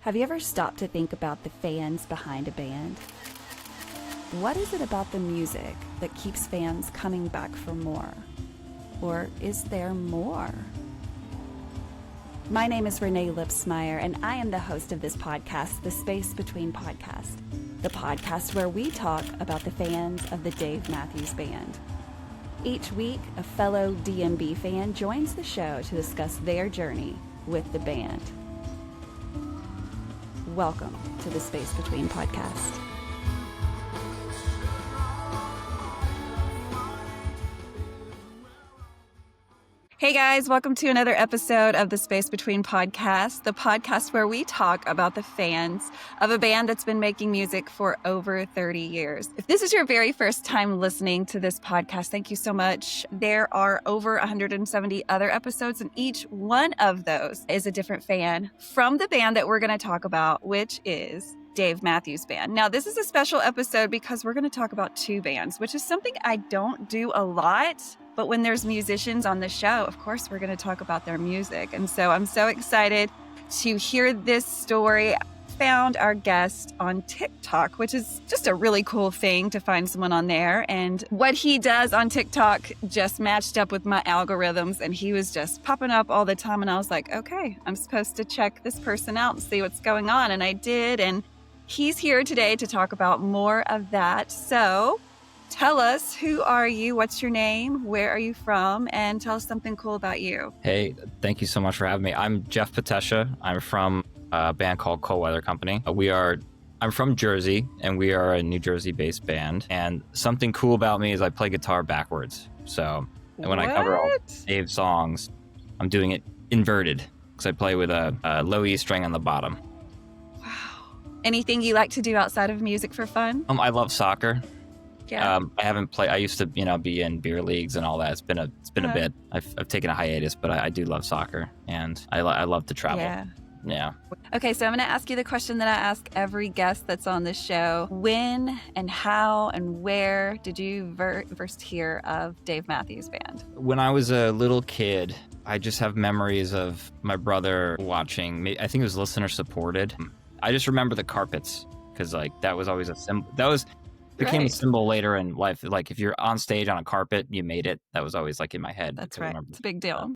Have you ever stopped to think about the fans behind a band? What is it about the music that keeps fans coming back for more? Or is there more? My name is Renae Lipsmeyer, and I am the host of this podcast, The Space Between Podcast, the podcast where we talk about the fans of the Dave Matthews Band. Each week, a fellow DMB fan joins the show to discuss their journey with the band. Welcome to the Space Between Podcast. Hey guys, welcome to another episode of the Space Between Podcast, the podcast where we talk about the fans of a band that's been making music for over 30 years. If this is your very first time listening to this podcast, thank you so much. There are over 170 other episodes, and each one of those is a different fan from the band that we're going to talk about, which is Dave Matthews Band. Now, this is a special episode because we're going to talk about two bands, which is something I don't do a lot. But when there's musicians on the show, of course, we're going to talk about their music. And so I'm so excited to hear this story. I found our guest on TikTok, which is just a really cool thing to find someone on there. And what he does on TikTok just matched up with my algorithms. And he was just popping up all the time. And I was like, okay, I'm supposed to check this person out and see what's going on. And I did. And he's here today to talk about more of that. So tell us, who are you? What's your name? Where are you from? And tell us something cool about you. Hey, thank you so much for having me. I'm Jeff Petescia. I'm from a band called Cold Weather Company. I'm from Jersey, and we are a New Jersey-based band. And something cool about me is I play guitar backwards. So when I cover all Dave's songs, I'm doing it inverted because I play with a low E string on the bottom. Wow. Anything you like to do outside of music for fun? I love soccer. Yeah. I haven't played. I used to, be in beer leagues and all that. It's been a bit. I've taken a hiatus, but I do love soccer, and I love to travel. Yeah. Okay, so I'm going to ask you the question that I ask every guest that's on this show. When and how and where did you first hear of Dave Matthews Band? When I was a little kid, I just have memories of my brother watching. I think it was listener supported. I just remember the carpets because that was always a symbol. Became a symbol later in life. Like if you're on stage on a carpet, you made it. That was always in my head. That's right. It's a big deal.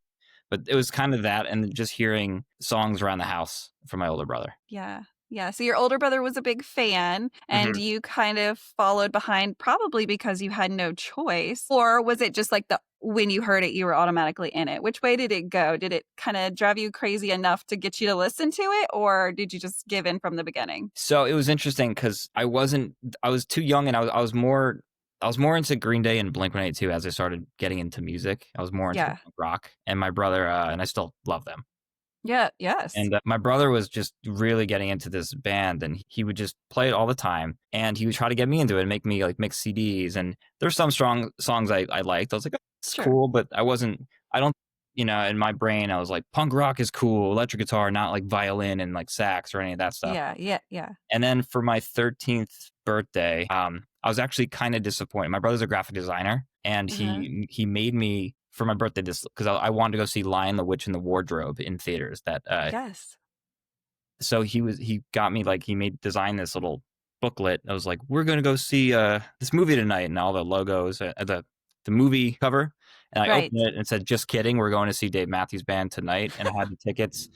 But it was kind of that, and just hearing songs around the house from my older brother. Yeah. So your older brother was a big fan, and you kind of followed behind, probably because you had no choice. Or was it just when you heard it, you were automatically in it? Which way did it go? Did it kind of drive you crazy enough to get you to listen to it, or did you just give in from the beginning? So it was interesting because I was too young, and I was more into Green Day and Blink-182 as I started getting into music. I was more into rock, and my brother, and I still love them. Yeah, yes. And my brother was just really getting into this band, and he would just play it all the time, and he would try to get me into it and make me mix CDs. And there's some strong songs I liked. I was like, oh, it's cool, but in my brain, I was like, punk rock is cool, electric guitar, not violin and sax or any of that stuff. Yeah. And then for my 13th birthday, I was actually kind of disappointed. My brother's a graphic designer, and he made me, for my birthday, this, because I wanted to go see Lion, the Witch, and the Wardrobe in theaters. Yes. So he got me he designed this little booklet. I was like, we're going to go see this movie tonight, and all the logos, the movie cover. And I opened it and it said, just kidding, we're going to see Dave Matthews Band tonight. And I had the tickets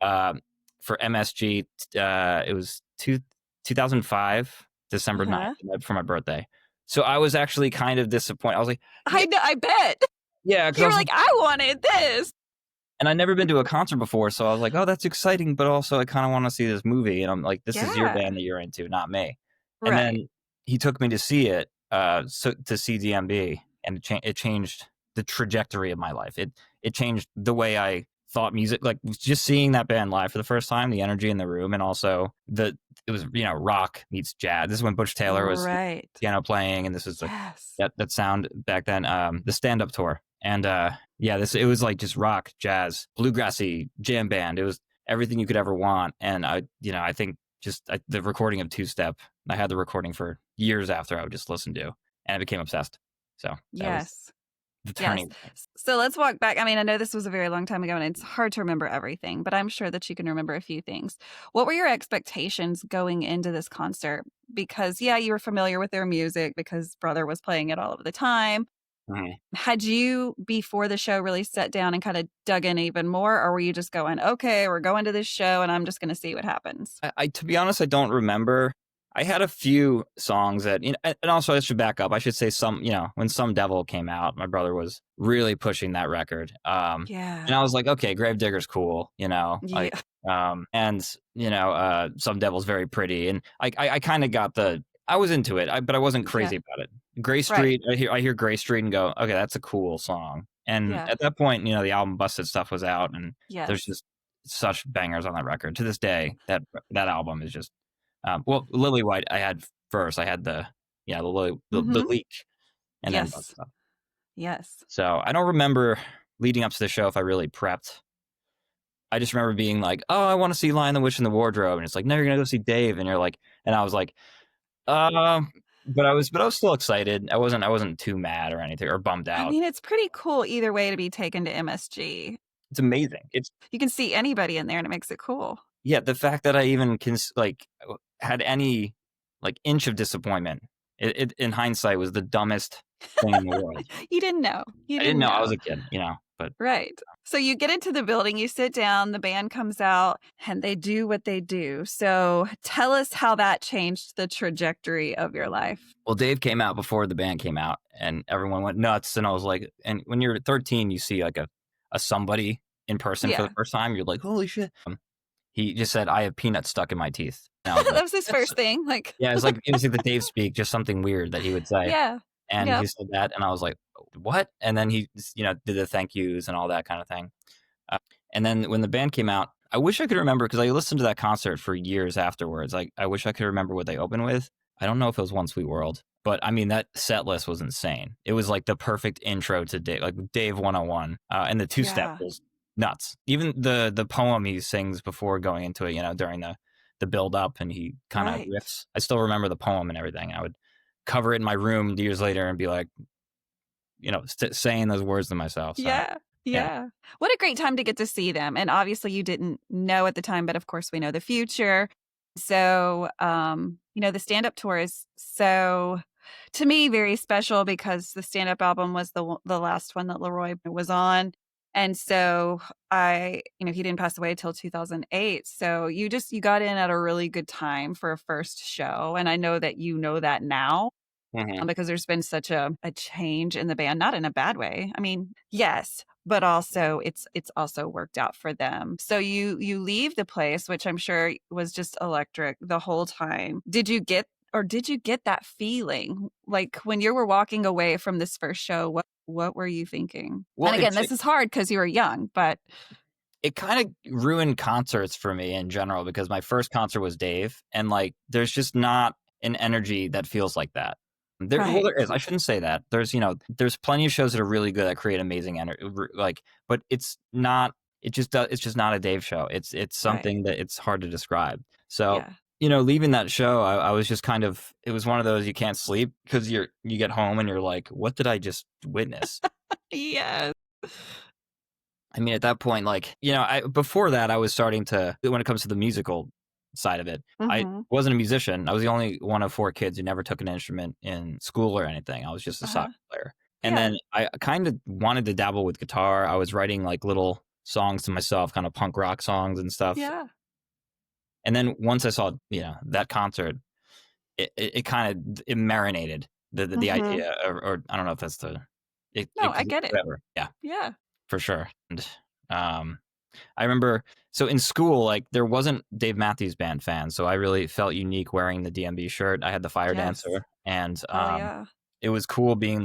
for MSG. It was 2005, December 9th, for my birthday. So I was actually kind of disappointed. I was like, I bet. Yeah. You were I wanted this. And I'd never been to a concert before. So I was like, oh, that's exciting. But also I kind of want to see this movie. And I'm like, this is your band that you're into, not me. Right. And then he took me to see it, to see DMB. And it changed the trajectory of my life. It changed the way I thought music, just seeing that band live for the first time, the energy in the room. And also it was, rock meets jazz. This is when Butch Taylor was piano playing. And this is that sound back then, the stand-up tour. And it was just rock, jazz, bluegrassy, jam band. It was everything you could ever want. And I think the recording of Two Step, I had the recording for years after I would just listen to, and I became obsessed. So yes. the Yes. turning point. So let's walk back. I mean, I know this was a very long time ago and it's hard to remember everything, but I'm sure that you can remember a few things. What were your expectations going into this concert? Because, yeah, you were familiar with their music because brother was playing it all of the time. Mhm. Had you, before the show, really sat down and kind of dug in even more? Or were you just going, okay, we're going to this show and I'm just going to see what happens? I to be honest, I don't remember. I had a few songs that, and also I should back up. I should say when Some Devil came out, my brother was really pushing that record. And Yeah. I was like, okay, Gravedigger's cool, Yeah. and Some Devil's very pretty, and I kind of got I was into it, but I wasn't Yeah. crazy about it. Gray Right. Street, I hear Gray Street and go, okay, that's a cool song. And Yeah. at that point, the album Busted Stuff was out, and there's Yes. just such bangers on that record. To this day, that album is just well, Lily White I had first. I had the Mm-hmm. leak, and then Busted Yes. Stuff. Yes. So I don't remember leading up to the show if I really prepped. I just remember being like, "Oh, I want to see Lion the Witch in the Wardrobe," and it's like, "No, you're gonna go see Dave," and you're like, and I was like, but I was still excited. I wasn't too mad or anything or bummed I out. mean, it's pretty cool either way to be taken to MSG. It's amazing. It's You can see anybody in there and it makes it cool. Yeah, the fact that I even had any inch of disappointment, it in hindsight was the dumbest thing in the world. You didn't know. You I didn't didn't know. I was know. a kid, but Right. So you get into the building, you sit down, the band comes out, and they do what they do. So tell us how that changed the trajectory of your life. well, Dave came out before the band came out, and everyone went nuts. And I was like, and when you're 13, you see like a somebody in person for Yeah. the first time, you're like, holy shit. He just said, "I have peanuts stuck in my teeth." And I was That like, was his "That's." first thing. Like, Yeah, it was like the Dave speak, just something weird that he would say. yeah. And he Yep. said that, and I was like, "What?" And then he, did the thank yous and all that kind of thing. And then when the band came out, I wish I could remember because I listened to that concert for years afterwards. Like, I wish I could remember what they opened with. I don't know if it was One Sweet World, but I mean that set list was insane. It was like the perfect intro to Dave, like Dave 101, and the two step Yeah. was nuts. Even the poem he sings before going into it, during the build up, and he kind of Right. riffs. I still remember the poem and everything. I would cover it in my room years later and be like, saying those words to myself. So Yeah. yeah. Yeah. What a great time to get to see them. And obviously you didn't know at the time, but of course we know the future. So, the stand-up tour is so, to me, very special because the stand-up album was the last one that Leroy was on. And so he didn't pass away till 2008. So you got in at a really good time for a first show. And I know that you know that now. Mhm. Because there's been such a change in the band, not in a bad way. I mean, yes, but also it's also worked out for them. So you leave the place, which I'm sure was just electric the whole time. Did you get that feeling like when you were walking away from this first show? What were you thinking? Well, And again, this is hard because you were young, but it kind of ruined concerts for me in general because my first concert was Dave, and there's just not an energy that feels like that. There is. I shouldn't say that. There's plenty of shows that are really good that create amazing energy, but it's not. It's just not a Dave show. It's something that it's hard to describe. So yeah. leaving that show, I was just kind of. It was one of those you can't sleep because you get home and you're like, what did I just witness? Yes. I mean, at that point, before that, I was starting to, when it comes to the musical side of it, I Mhm. wasn't a musician. I was the only one of 4 kids who never took an instrument in school or anything. I was just a Uh-huh. soccer player. And Yeah. then I kind of wanted to dabble with guitar. I was writing little songs to myself, kind of punk rock songs and stuff. Yeah. And then once I saw, that concert, it kind of, it marinated the Mhm. idea, or I don't know if that's No, I get it. whatever. Yeah, Yeah. for sure. And, I remember, so in school, there wasn't Dave Matthews Band fans, so I really felt unique wearing the DMB shirt. I had the Fire Yes. Dancer, and Oh yeah. it was cool being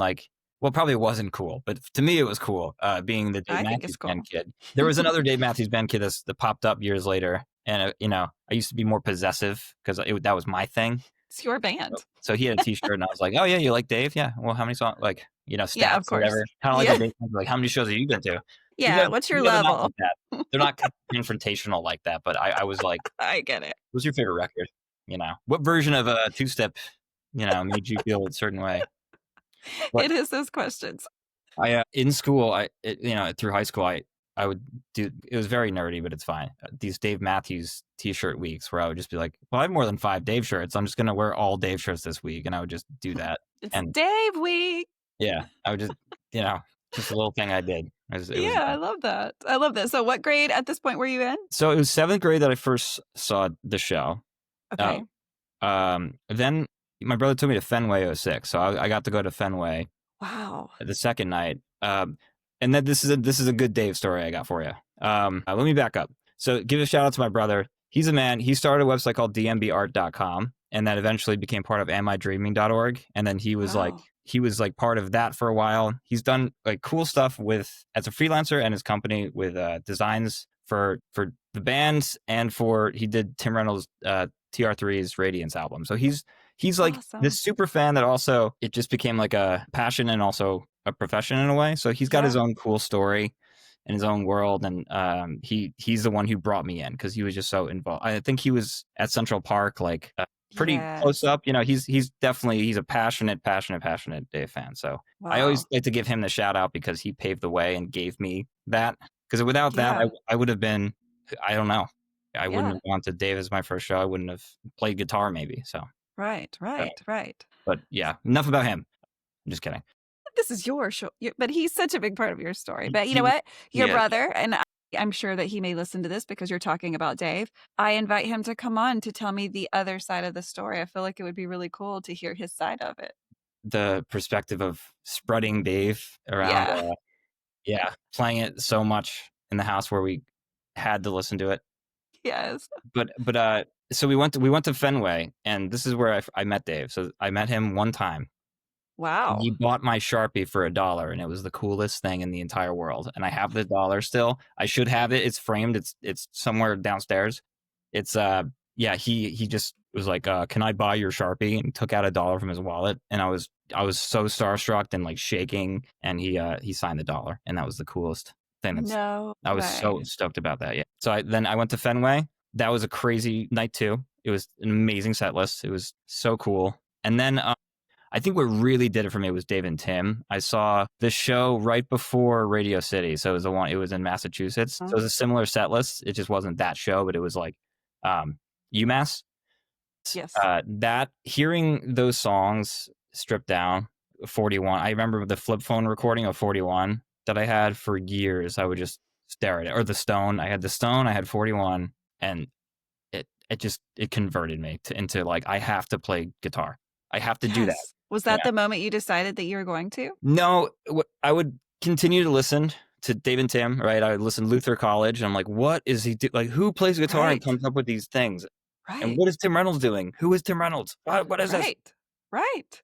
well, probably it wasn't cool, but to me it was cool being the Dave I think it's Matthews Band cool. kid. There was another Dave Matthews Band kid that popped up years later, and I used to be more possessive because that was my thing. It's your band. So he had a T-shirt, and I was like, "Oh yeah, you like Dave? Yeah. Well, how many songs? Stats Yeah, of or course. whatever. Kind of like Yeah. a Dave, how many shows have you been to?" Yeah, what's your You guys are not level? like that. They're not confrontational like that, but I was like, I get it. "What's your favorite record?" What version of a two-step, made you feel a certain way? But It is those questions. In school, through high school, I would do. It was very nerdy, but it's fine. These Dave Matthews T-shirt weeks, where I would just be like, "Well, I have more than 5 Dave shirts. I'm just gonna wear all Dave shirts this week," and I would just do that. It's And Dave week. yeah, I would just, just a little thing I did. It was Yeah, I love that. I love that. So what grade at this point were you in? so it was 7th grade that I first saw the show. Okay. Then my brother took me to Fenway '06, so I got to go to Fenway Wow. the second night. And then this is a good Dave story I got for you. Let me back up. So give a shout out to my brother. He's a man. He started a website called dmbart.com, and that eventually became part of amidreaming.org. And then he was Wow. like part of that for a while. He's done like cool stuff as a freelancer and his company with designs for the bands, and he did Tim Reynolds TR3's Radiance album. So he's like Awesome. this super fan that also it just became like a passion and also a profession in a way. So he's got his own cool story in his own world, and he's the one who brought me in because he was just so involved. I think he was at Central Park, like pretty close up. He's definitely a passionate Dave fan. So I always like to give him the shout out because he paved the way and gave me that. Because without that, I would have been, I don't know, I wouldn't have gone to Dave as my first show. I wouldn't have played guitar maybe. So Right. But yeah, enough about him. I'm just kidding. This is your show, but he's such a big part of your story. But you know what? Your brother, and I'm sure that he may listen to this because you're talking about Dave. I invite him to come on to tell me the other side of the story. I feel like it would be really cool to hear his side of it. The perspective of spreading Dave around, playing it so much in the house where we had to listen to it. Yes. But so we went to Fenway, and this is where I met Dave. So I met him one time. Wow. He bought my Sharpie for $1, and it was the coolest thing in the entire world. And I have the dollar still. I should have it. It's framed. It's somewhere downstairs. It's he just was like, "Can I buy your Sharpie?" and took out $1 from his wallet. And I was so starstruck and like shaking. And he signed the $1, and that was the coolest thing. I was so stoked about that. Yeah. So I went to Fenway. That was a crazy night too. It was an amazing set list. It was so cool. And then I think what really did it for me was Dave and Tim. I saw the show right before Radio City. So it was in Massachusetts. So it was a similar set list. It just wasn't that show, but it was like UMass. Yes. Hearing those songs stripped down, 41. I remember the flip phone recording of 41 that I had for years. I would just stare at it. Or the Stone. I had the Stone, I had 41, and it converted me into like, I have to play guitar. I have to do that. Was that the moment you decided that you were going to? No, I would continue to listen to Dave and Tim, right? I would listen to Luther College, and I'm like, what is he do? Like, who plays guitar and comes up with these things? Right. And what is Tim Reynolds doing? Who is Tim Reynolds? What is this? Right.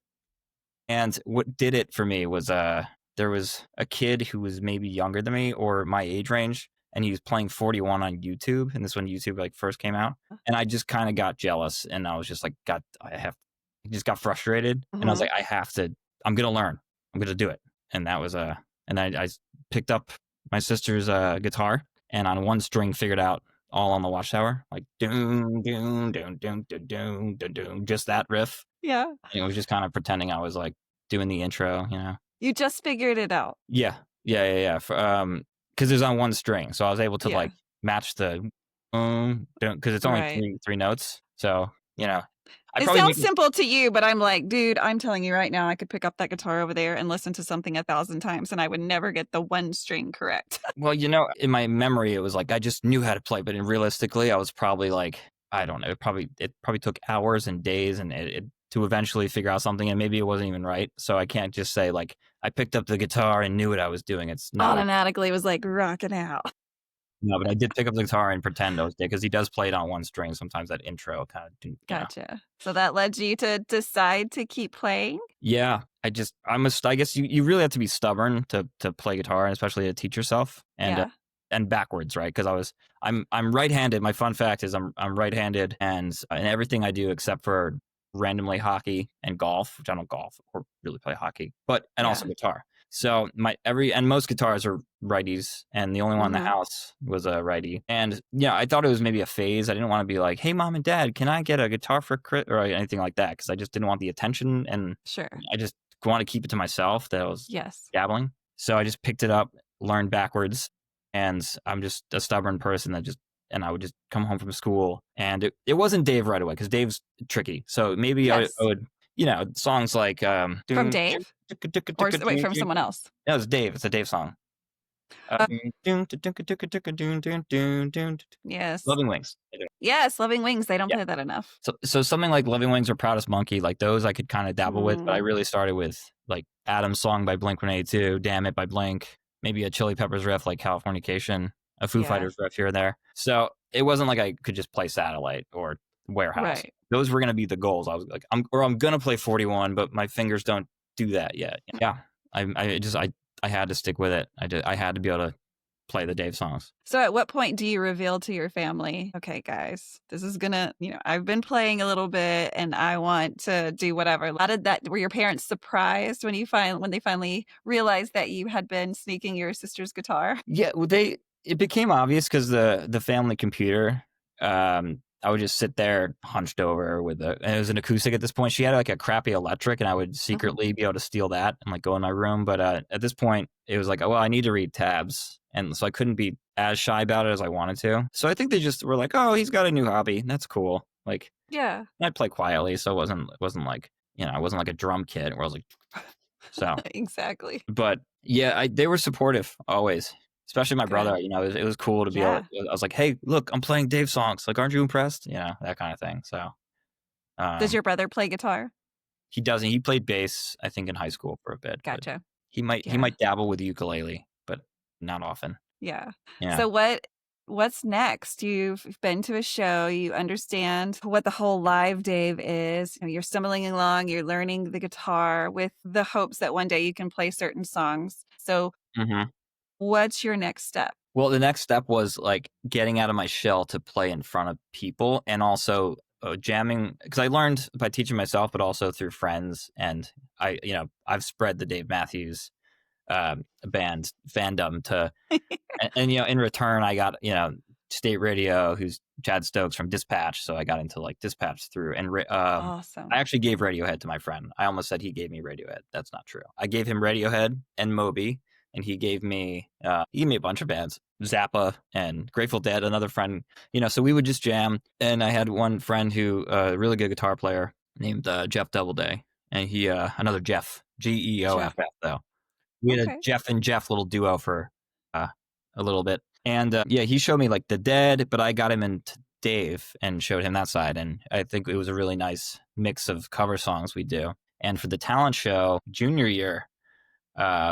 And what did it for me was there was a kid who was maybe younger than me or my age range, and he was playing 41 on YouTube, and this when YouTube like first came out, and I just kind of got jealous, and I was just like, I just got frustrated, and I was like, I'm gonna learn, I'm gonna do it. And that was and I picked up my sister's guitar, and on one string figured out All on the Watchtower, like doom doom doom doom doom doom doom doom, just that riff. Yeah. And it was just kind of pretending I was like doing the intro, You just figured it out. Yeah. Because it was on one string, so I was able to like match the because it's only three notes, so it sounds simple to you, but I'm like, dude, I'm telling you right now, I could pick up that guitar over there and listen to something 1,000 times, and I would never get the one string correct. Well, in my memory, it was like I just knew how to play, but realistically, I was probably like, I don't know, it probably took hours and days, and it to eventually figure out something, and maybe it wasn't even right. So I can't just say like I picked up the guitar and knew what I was doing. It's not automatically was like rocking out. No, but I did pick up the guitar and pretend I was there because he does play it on one string. Sometimes that intro kind of. Gotcha. So that led you to decide to keep playing? Yeah, I guess you really have to be stubborn to play guitar, and especially to teach yourself and backwards, right? Because I'm right-handed. My fun fact is I'm right-handed, and in everything I do except for randomly hockey and golf, which I don't golf or really play hockey, and also guitar. So most guitars are righties, and the only one in the house was a righty. And I thought it was maybe a phase. I didn't want to be like, "Hey, mom and dad, can I get a guitar for Chris?" or anything like that, because I just didn't want the attention, and sure, I just want to keep it to myself. That I was dabbling. So I just picked it up, learned backwards, and I'm just a stubborn person and I would just come home from school, and it wasn't Dave right away because Dave's tricky. So maybe I Yes. would, songs like From Dave? Or wait, from someone else? No, it's Dave. It's a Dave song. Uh, yes. Loving Wings. Yes, Loving Wings. They don't Yeah. play that enough. So something like Loving Wings or Proudest Monkey, like those I could kind of dabble with, but I really started with like Adam's song by Blink-182, Damn It by Blink, maybe a Chili Peppers riff like Californication, a Foo Fighters riff here and there. So it wasn't like I could just play Satellite or Warehouse. Right. Those were going to be the goals. I was like, I'm going to play 41, but my fingers don't do that yet. Yeah. I had to stick with it. I had to be able to play the Dave songs. So at what point do you reveal to your family, okay, guys, this is gonna, I've been playing a little bit and I want to do whatever. Were your parents surprised when they finally realized that you had been sneaking your sister's guitar? Yeah, well, it became obvious because the family computer, I would just sit there hunched over and it was an acoustic at this point. She had like a crappy electric and I would secretly be able to steal that and like go in my room. But at this point it was like, oh, well, I need to read tabs. And so I couldn't be as shy about it as I wanted to. So I think they just were like, oh, he's got a new hobby. That's cool. Like, yeah, I'd play quietly. So it wasn't like, I wasn't like a drum kit where I was like, so. exactly. But yeah, they were supportive always. Especially my brother, it was cool to be able. I was like, "Hey, look, I'm playing Dave songs. Like, aren't you impressed?" That kind of thing. So, does your brother play guitar? He doesn't. He played bass, I think, in high school for a bit. Gotcha. He might dabble with the ukulele, but not often. Yeah. Yeah. So what's next? You've been to a show. You understand what the whole live Dave is. You're stumbling along. You're learning the guitar with the hopes that one day you can play certain songs. So. What's your next step? Well, the next step was like getting out of my shell to play in front of people and also jamming, because I learned by teaching myself, but also through friends. And I've spread the Dave Matthews band fandom to, and in return, I got, State Radio, who's Chad Stokes from Dispatch. So I got into like Dispatch through, and awesome. I actually gave Radiohead to my friend. I almost said he gave me Radiohead. That's not true. I gave him Radiohead and Moby. And he gave me a bunch of bands, Zappa and Grateful Dead, another friend, so we would just jam. And I had one friend who, a really good guitar player named Jeff Doubleday. And he, another Jeff, Geoff though. We had a Jeff and Jeff little duo for a little bit. And he showed me like the Dead, but I got him into Dave and showed him that side. And I think it was a really nice mix of cover songs we do. And for the talent show, junior year,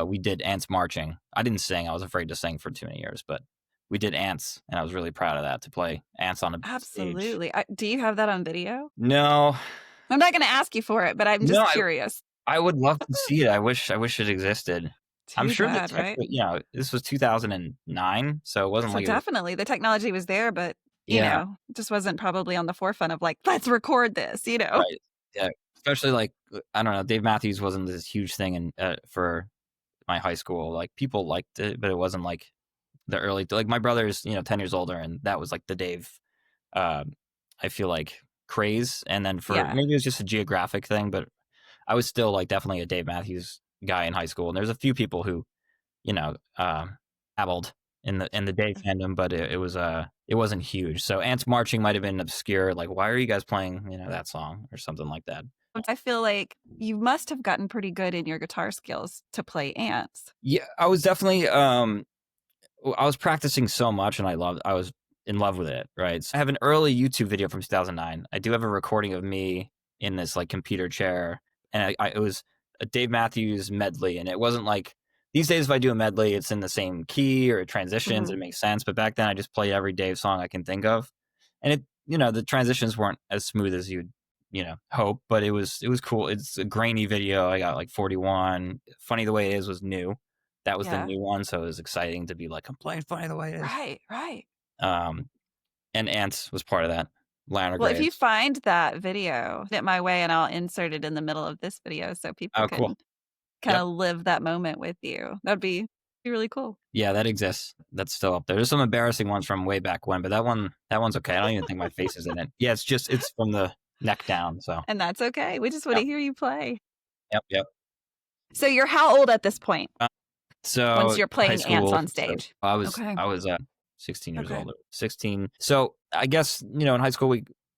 we did Ants Marching. I didn't sing. I was afraid to sing for too many years, but we did Ants, and I was really proud of that, to play Ants on a Absolutely. stage. Do you have that on video? No. I'm not going to ask you for it, but I'm just curious. I would love to see it. I wish it existed. I'm sure bad, right? This was 2009, so it wasn't so like definitely the technology was there, but it just wasn't probably on the forefront of like, let's record this, Right. Yeah. Especially like, I don't know, Dave Matthews wasn't this huge thing for my high school. Like people liked it, but it wasn't like the early, like my brother's 10 years older, and that was like the Dave I feel like craze. And then maybe it was just a geographic thing, but I was still like definitely a Dave Matthews guy in high school. And there's a few people who dabbled in the Dave fandom, but it wasn't huge. So Ants Marching might have been obscure, like, why are you guys playing that song or something like that. I feel like you must have gotten pretty good in your guitar skills to play Ants. Yeah, I was definitely I was practicing so much, and I was in love with it, right? So I have an early YouTube video from 2009. I do have a recording of me in this like computer chair, and it was a Dave Matthews medley, and it wasn't like these days if I do a medley, it's in the same key or it transitions, and it makes sense. But back then I just played every Dave song I can think of, and it the transitions weren't as smooth as you'd hope, but it was cool. It's a grainy video. I got like 41. Funny the Way It Is was new. That was the new one, so it was exciting to be like, I'm playing Funny the Way It Is. Right. And Ants was part of that. Well, if you find that video, send it my way, and I'll insert it in the middle of this video so people can kind of live that moment with you. That'd be really cool. Yeah, that exists. That's still up there. There's some embarrassing ones from way back when, but that one's okay. I don't even think my face is in it. Yeah, it's from the neck down. So, and that's okay. We just want to hear you play. Yep. So you're how old at this point? So Once you're high playing ants school. on So stage. I was Okay. 16 years Okay. old. 16. So I guess in high school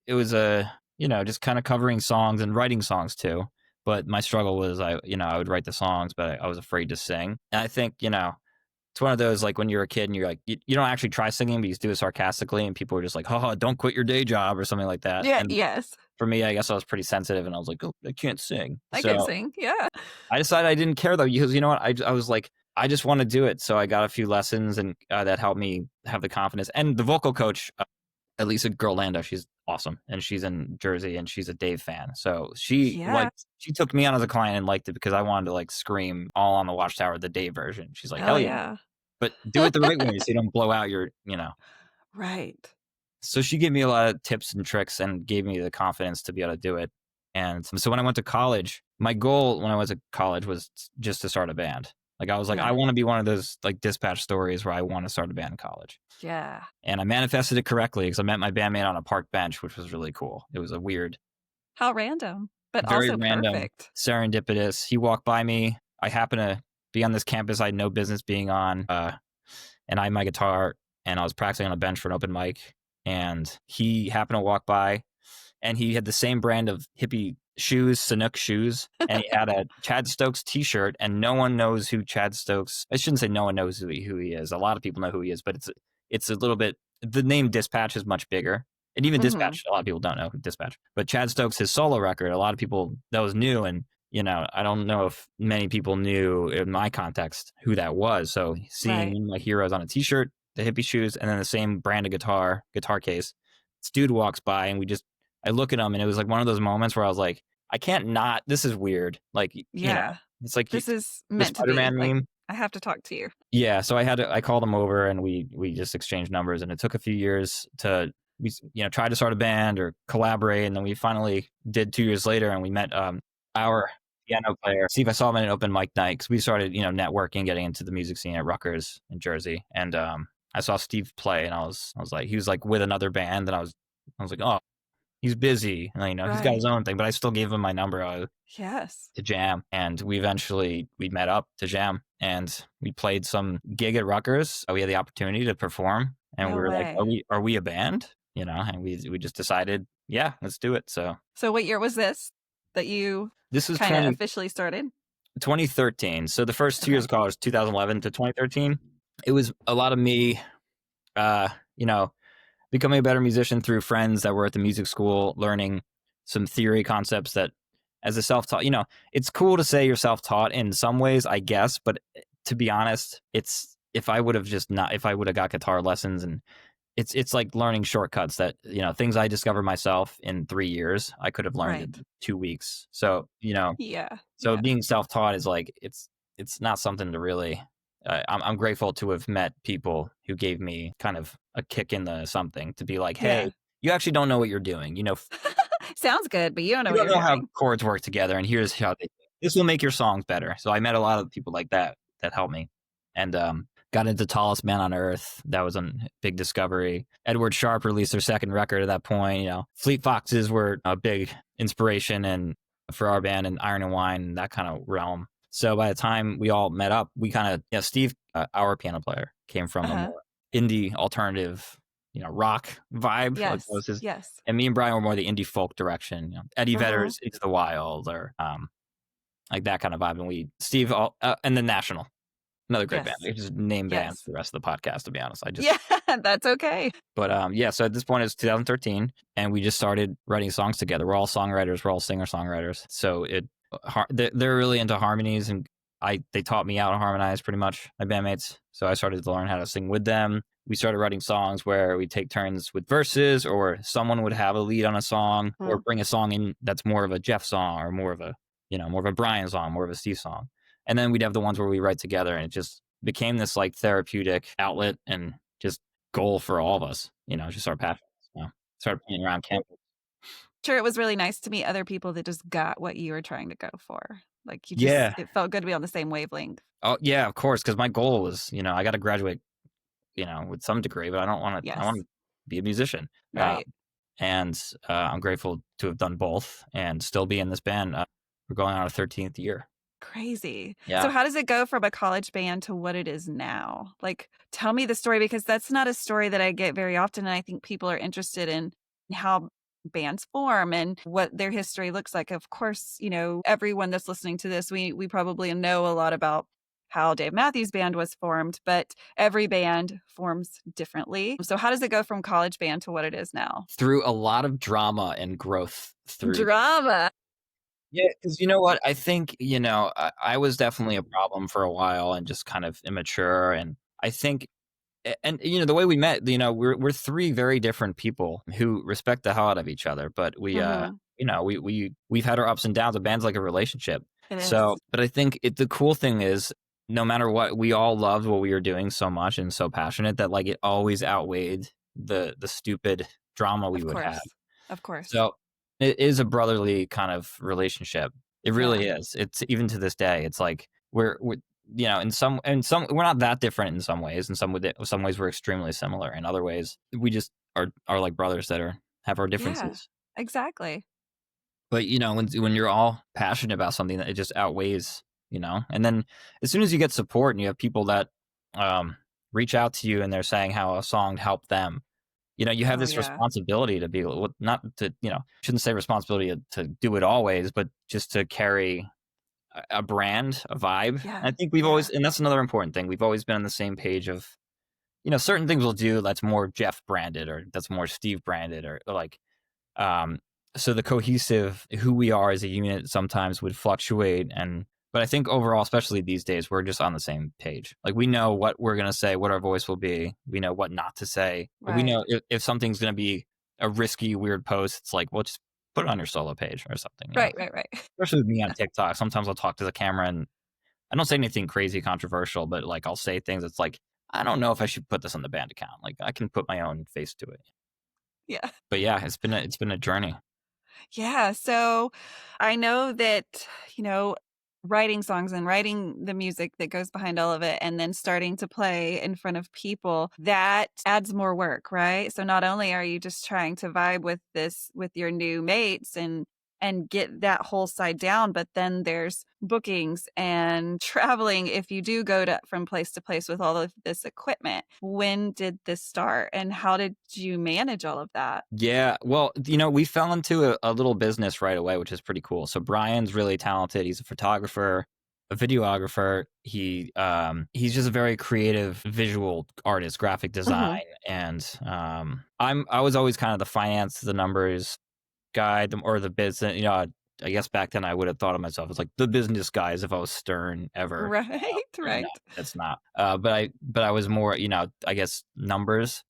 it was just kind of covering songs and writing songs too. But my struggle was I would write the songs, but I was afraid to sing. And I think it's one of those like when you're a kid and you're like you don't actually try singing, but you do it sarcastically, and people are just like, "Oh, don't quit your day job" or something like that. Yeah. And Yes. for me, I guess I was pretty sensitive, and I was like, "Oh, I can't sing." I can So sing. Yeah. I decided I didn't care though, because you know what? I was like, I just want to do it. So I got a few lessons, and that helped me have the confidence. And the vocal coach, Elisa Gerlando, she's awesome, and she's in Jersey, and she's a Dave fan. So she Yeah. took me on as a client and liked it because I wanted to like scream all on the Watchtower, the Dave version. She's like, Hell hell yeah, yeah. but do it the right way so you don't blow out your. Right. So she gave me a lot of tips and tricks and gave me the confidence to be able to do it. And so when I went to college, my goal when I was at college was just to start a band. Like I was like, I Yeah. want to be one of those like dispatch stories where I want to start a band in college. Yeah. And I manifested it correctly because I met my bandmate on a park bench, which was really cool. It was a weird, How random, but very also random, perfect. serendipitous. He walked by me. I happened to be on this campus I had no business being on. And I had my guitar, and I was practicing on a bench for an open mic. And he happened to walk by, and he had the same brand of hippie shoes, Sanuk shoes, and he had a Chad Stokes t-shirt, and no one knows who Chad Stokes. I shouldn't say no one knows who he is. A lot of people know who he is, but it's a little bit. The name Dispatch is much bigger, and even Dispatch, a lot of people don't know who Dispatch. But Chad Stokes, his solo record, a lot of people that was new, and I don't know if many people knew in my context who that was. So seeing Right. my heroes on a t-shirt, the hippie shoes, and then the same brand of guitar case. This dude walks by, and I look at him, and it was like one of those moments where I was like, I can't not. This is weird. Like, Yeah. it's like This is the meant to be. Spider-Man Like, meme. I have to talk to you. Yeah, so I called him over, and we just exchanged numbers, and it took a few years to we try to start a band or collaborate, and then we finally did 2 years later, and we met our piano player Steve. I saw him at an open mic night because we started networking, getting into the music scene at Rutgers in Jersey, and I saw Steve play, and I was like, he was like with another band, and I was like, oh, he's busy, and he's got his Right. own thing, but I still gave him my number Yes. to jam, and we met up to jam, and we played some gig at Rutgers. We had the opportunity to perform, and we No were like, way. are we a band? And we just decided, yeah, let's do it. So So what year was this that you this was kind of officially started? 2013. So the first 2 years Okay. of college, 2011 to 2013, it was a lot of me, uh, you know, becoming a better musician through friends that were at the music school, learning some theory concepts that as a self-taught, it's cool to say you're self-taught in some ways, I guess, but to be honest, it's if I would have got guitar lessons, and it's like learning shortcuts that, things I discovered myself in 3 years, I could have learned Right. in 2 weeks. So, Yeah. so Yeah. being self-taught is like it's not something to really. I'm grateful to have met people who gave me kind of a kick in the something to be like, Yeah. hey, you actually don't know what you're doing. Sounds good, but you don't know You what don't you're know how doing. chords work together, and here's how this will make your songs better. So I met a lot of people like that helped me, and got into Tallest Man on Earth. That was a big discovery. Edward Sharpe released their second record at that point. Fleet Foxes were a big inspiration and for our band, and Iron and Wine, that kind of realm. So by the time we all met up, we kind of, Steve, our piano player, came from a Uh-huh. more indie alternative, rock vibe. Like that Yes. was his. Yes. And me and Brian were more the indie folk direction. Eddie Mm-hmm. Vedder's Into the Wild, or like that kind of vibe. And Steve, and the National, another great band. Yes. I just name bands Yes. for the rest of the podcast, to be honest. Yeah, that's okay. But yeah. So at this point, it's 2013, and we just started writing songs together. We're all songwriters. We're all singer-songwriters. So they're really into harmonies, and they taught me how to harmonize pretty much, my bandmates. So I started to learn how to sing with them. We started writing songs where we take turns with verses, or someone would have a lead on a song, or bring a song in that's more of a Jeff song, or more of a Brian song, more of a Steve song. And then we'd have the ones where we write together, and it just became this like therapeutic outlet and just goal for all of us, just our passion. Started playing around campus. Sure, it was really nice to meet other people that just got what you were trying to go for. Like Yeah. it felt good to be on the same wavelength. Oh yeah, of course. Because my goal was, I got to graduate, with some degree, but I don't want to. I want Yes. to be a musician. Right. And I'm grateful to have done both and still be in this band. We're going on our 13th year. Crazy. So Yeah. how does it go from a college band to what it is now? Like, tell me the story because that's not a story that I get very often, and I think people are interested in how bands form and what their history looks like. Of course, everyone that's listening to this, we probably know a lot about how Dave Matthews Band was formed, but every band forms differently. So how does it go from college band to what it is now? Through a lot of drama and growth through. Drama. Yeah, because you know what? I think, I was definitely a problem for a while and just kind of immature. And I think, and the way we met, we're three very different people who respect the hell out of each other. But Mhm. we've had our ups and downs. A band's like a relationship. It So, is. but I think the cool thing is, no matter what, we all loved what we were doing so much and so passionate that like it always outweighed the stupid drama we Of would have. course. Of course. So it is a brotherly kind of relationship. It Yeah. really is. It's even to this day. It's like we're in some we're not that different in some ways. In some ways we're extremely similar. In other ways we just are like brothers that have our Yeah. differences. Exactly. But when you're all passionate about something, that it just outweighs. And then as soon as you get support and you have people that um, reach out to you and they're saying how a song helped them, you have Oh, this yeah. responsibility to be not to, shouldn't say responsibility to do it always, but just to carry a brand, a vibe. Yeah. I think we've Yeah. always, and that's another important thing. We've always been on the same page of, certain things we'll do that's more Jeff branded or that's more Steve branded or like, um, so the cohesive who we are as a unit sometimes would fluctuate but I think overall, especially these days, we're just on the same page. Like we know what we're gonna say, what our voice will be. We know what not to say. We Right. know if something's gonna be a risky, weird post. It's like, well, just put it on your solo page or something. Right, right, right. Especially with me on TikTok. Sometimes I'll talk to the camera and I don't say anything crazy controversial, but like I'll say things that's like, I don't know if I should put this on the band account. Like I can put my own face to it. Yeah. But yeah, it's been a journey. Yeah, so I know that, writing songs and writing the music that goes behind all of it and then starting to play in front of people, that adds more work, right? So not only are you just trying to vibe with your new mates and get that whole side down, but then there's bookings and traveling if you do go to from place to place with all of this equipment. When did this start and how did you manage all of that? Yeah, well, we fell into a little business right away, which is pretty cool. So Brian's really talented. He's a photographer, a videographer. He's just a very creative visual artist, graphic design, Mhm. and I was always kind of the finance, the numbers guy, or the business. I guess back then I would have thought of myself as like the business guy, as if I was stern ever. Right, And right. that's not. But I was more, I guess numbers.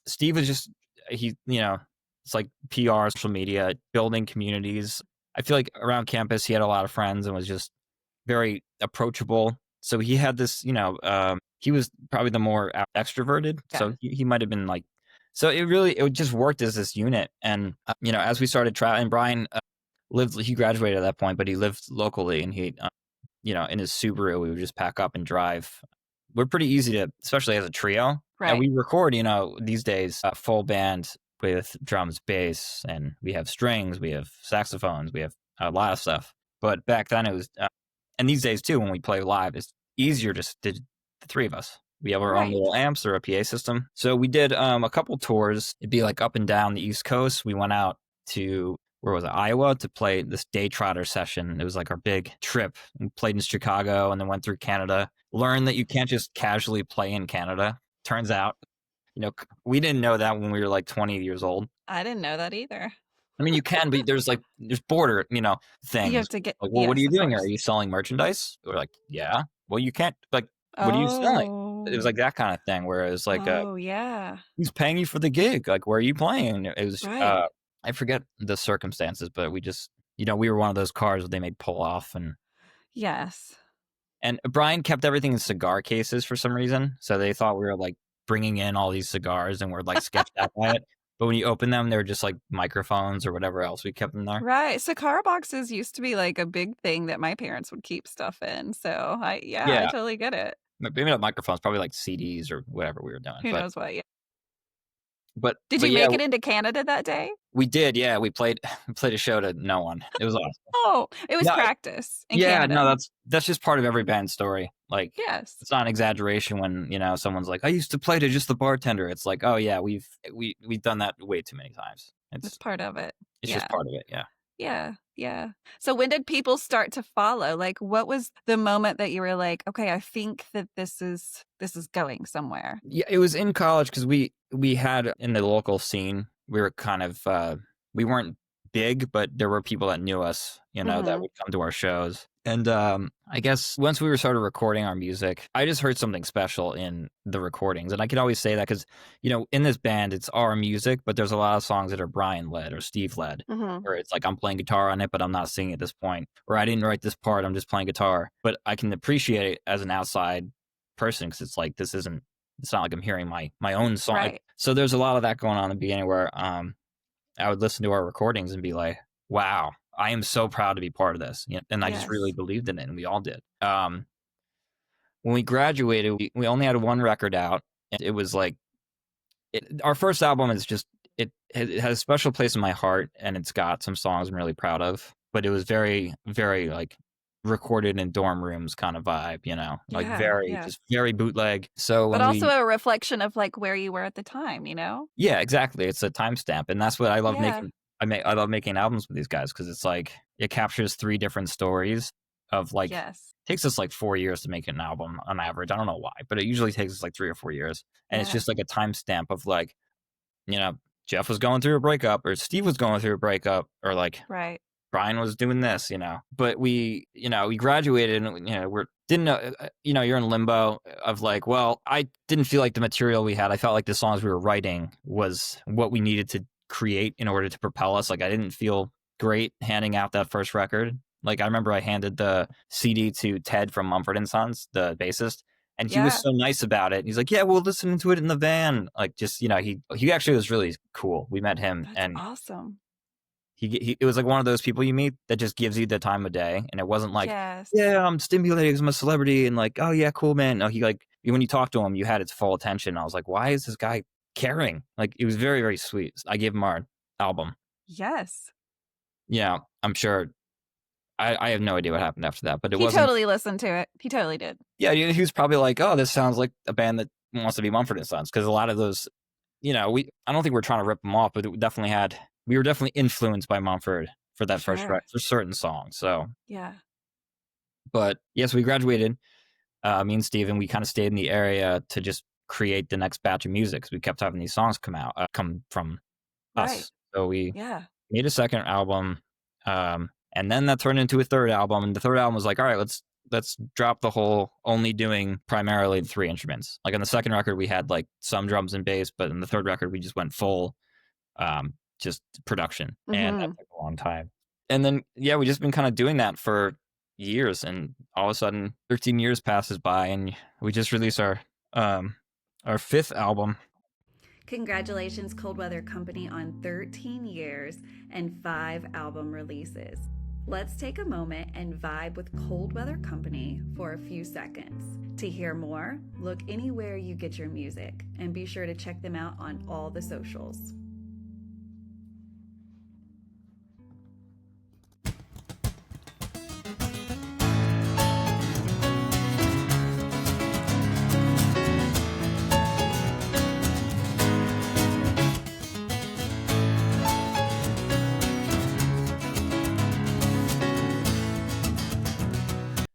Steve was just it's like PR, social media, building communities. I feel like around campus he had a lot of friends and was just very approachable. So he had this, he was probably the more extroverted. Yeah. So he might have been like, so it just worked as this unit. And as we started traveling, Brian he graduated at that point, but he lived locally, and he in his Subaru, we would just pack up and drive. We're pretty easy to, especially as a trio. And Right. we record, these days, a full band with drums, bass, and we have strings, we have saxophones, we have a lot of stuff. But back then it was, and these days too, when we play live, it's easier just to the three of us. We have our own Right. little amps or a PA system. So we did a couple tours. It'd be like up and down the East Coast. We went out to, where was it, Iowa, to play this day trotter session. It was like our big trip. We played in Chicago and then went through Canada. Learned that you can't just casually play in Canada. Turns out, we didn't know that when we were like 20 years old. I didn't know that either. I mean, you can, but there's border, You things. have to get Like, well, what are yes, you of doing here? Are course. you selling merchandise? We're like, yeah. Well, you can't, like, what are you selling? It was Oh. like that kind of thing, where it was like, Oh, yeah. who's paying you for the gig? Like, where are you playing? It was, Right. I forget the circumstances, but we just, we were one of those cars that they made pull off, Yes. and Brian kept everything in cigar cases for some reason. So they thought we were like bringing in all these cigars and we're like sketched out by it. But when you open them, they're just like microphones or whatever else we kept them there. Right. Cigar boxes used to be like a big thing that my parents would keep stuff in. So I Yeah. totally get it. Maybe not microphones, probably like CDs or whatever we were doing. Who But knows what? Yeah. Did you make it into Canada that day? we did. Yeah, we played a show to no one. It was awesome. Oh, it was No, practice in yeah, Canada. no, that's just part of every band story. Like, Yes. it's not an exaggeration when, someone's like, "I used to play to just the bartender." It's like, "Oh yeah, we've done that way too many times." It's part of it. It's Yeah. just part of it. Yeah. Yeah. Yeah. So when did people start to follow? Like, what was the moment that you were like, okay, I think that this is going somewhere? Yeah, it was in college because we had in the local scene, we were kind of we weren't big, but there were people that knew us, that would come to our shows. And I guess once we started recording our music, I just heard something special in the recordings. And I could always say that because, in this band, it's our music, but there's a lot of songs that are Brian led or Steve led, where it's like I'm playing guitar on it, but I'm not singing at this point. Or I didn't write this part, I'm just playing guitar. But I can appreciate it as an outside person because it's like it's not like I'm hearing my own song. Right. So there's a lot of that going on in the beginning where I would listen to our recordings and be like, wow, I am so proud to be part of this. And I just really believed in it, and we all did. When we graduated, we only had one record out. And it was like, our first album is just, it has a special place in my heart, and it's got some songs I'm really proud of. But it was very, very like recorded in dorm rooms kind of vibe, just very bootleg. So, but also a reflection of like where you were at the time, Yeah, exactly. It's a timestamp, and that's what I love making. I love making albums with these guys because it's like it captures 3 different stories of like. Yes. Takes us like 4 years to make an album on average. I don't know why, but it usually takes us like 3 or 4 years, and it's just like a timestamp of like, Jeff was going through a breakup, or Steve was going through a breakup, or like right. Brian was doing this, but we graduated and, didn't know, you're in limbo of like, well, I didn't feel like the material we had. I felt like the songs we were writing was what we needed to create in order to propel us. Like, I didn't feel great handing out that first record. Like, I remember I handed the CD to Ted from Mumford & Sons, the bassist, and he was so nice about it. He's like, yeah, we'll listen to it in the van. Like, just, he actually was really cool. We met him. That's and awesome. He it was like one of those people you meet that just gives you the time of day, and it wasn't like, yeah, I'm stimulating because I'm a celebrity, and like, oh yeah, cool, man. No, he like, when you talk to him, you had its full attention. I was like, why is this guy caring? Like, it was very, very sweet. I gave him our album. Yes. Yeah, I'm sure. I have no idea what happened after that, but he totally listened to it. He totally did. Yeah, he was probably like, oh, this sounds like a band that wants to be Mumford & Sons, because a lot of those, I don't think we're trying to rip them off, but we were definitely influenced by Mumford for that first record, for certain songs. So yeah. But yes, we graduated, me and Steve, and we kind of stayed in the area to just create the next batch of music, because we kept having these songs come from us. So we made a second album, and then that turned into a third album. And the third album was like, all right, let's drop the whole only doing primarily 3 instruments. Like on the second record, we had like some drums and bass, but in the third record, we just went full, just production, and that took a long time. And then, we just been kind of doing that for years, and all of a sudden 13 years passes by, and we just released our 5th album. Congratulations, Cold Weather Company, on 13 years and 5 album releases. Let's take a moment and vibe with Cold Weather Company for a few seconds. To hear more, look anywhere you get your music, and be sure to check them out on all the socials.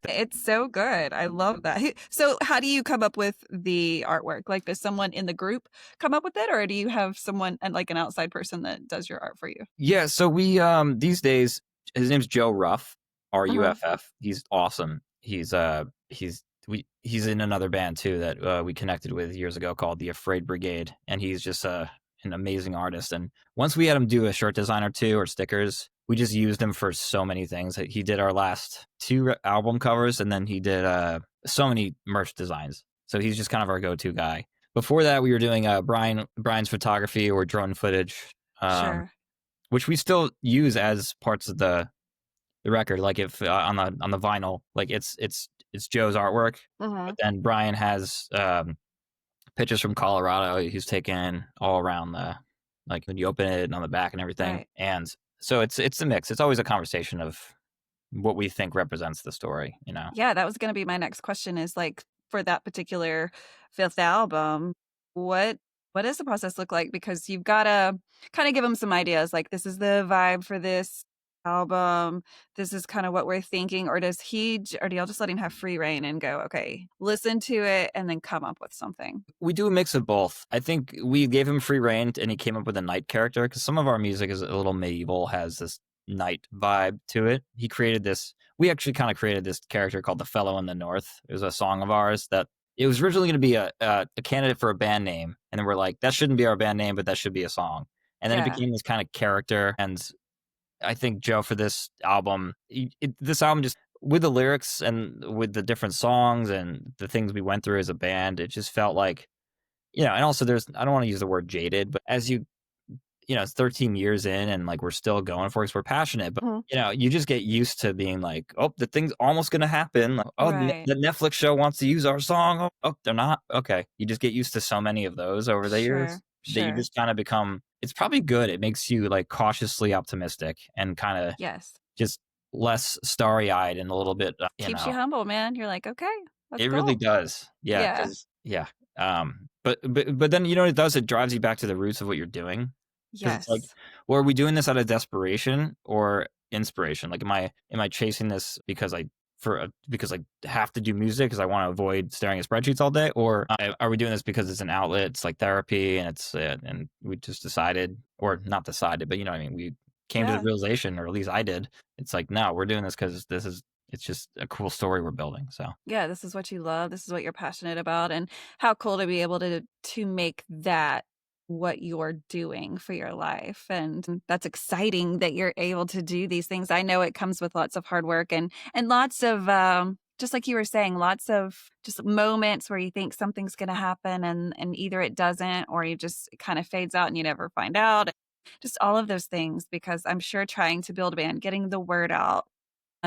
It's so good. I love that. So how do you come up with the artwork? Like, does someone in the group come up with it, or do you have someone, like an outside person, that does your art for you? Yeah, so we these days, his name's Joe Ruff, R-U-F-F. He's awesome. He's in another band too that we connected with years ago called the Afraid Brigade, and he's just an amazing artist. And once we had him do a shirt design or 2 or stickers, we just used him for so many things. He did our last 2 album covers, and then he did so many merch designs. So he's just kind of our go-to guy. Before that, we were doing Brian's photography or drone footage, which we still use as parts of the record. Like if on the vinyl, like it's Joe's artwork, but then Brian has pictures from Colorado. He's taken all around the, like when you open it and on the back and everything. Right. And so it's a mix. It's always a conversation of what we think represents the story, you know. Yeah, that was gonna be my next question is, like, for that particular 5th album, what what does the process look like? Because you've gotta kinda give them some ideas, like, "This is the vibe for this album. This is kinda what we're thinking," or does he j or do y'all just let him have free rein and go, "Okay, listen to it and then come up with something?" We do a mix of both. I think we gave him free rein and he came up with a knight character because some of our music is a little medieval, has this knight vibe to it. He created this, we actually kind of created this character called the Fellow in the North. It was a song of ours that it was originally going to be a candidate for a band name. And then we're like, that shouldn't be our band name, but that should be a song. And then it Yeah. became this kind of character. And I think, Joe, for this album, this album just with the lyrics and with the different songs and the things we went through as a band, it just felt like, and also there's, I don't want to use the word jaded, but as it's 13 years in and like we're still going for it 'cause we're passionate, but Mhm. you just get used to being like, oh, the thing's almost going to happen. Like, oh, Right. the Netflix show wants to use our song. Oh, they're not. Okay. You just get used to so many of those over the Sure, years that you sure. just kind of become, it's probably good. It makes you like cautiously optimistic and kind of Yes. just less starry eyed and a little bit, Keeps you humble, man. You're like, "Okay, that's it really cool." does. Yeah, Yeah. because yeah. But then you know what it does? It drives you back to the roots of what you're doing. Because it's like, Yes. well, are we doing this out of desperation or inspiration? Like, am I chasing this because because I have to do music because I want to avoid staring at spreadsheets all day, or are we doing this because it's an outlet? It's like therapy, and and we just decided, or not decided, but you know what I mean. We came to the Yeah. realization, or at least I did. It's like, no, we're doing this because it's just a cool story we're building. So. Yeah, this is what you love, this is what you're passionate about, and how cool to be able to make that what you're doing for your life, and that's exciting that you're able to do these things. I know it comes with lots of hard work and lots of, just like you were saying, lots of just moments where you think something's gonna happen and either it doesn't or you just it kinda fades out and you never find out. Just all of those things because I'm sure trying to build a band, getting the word out,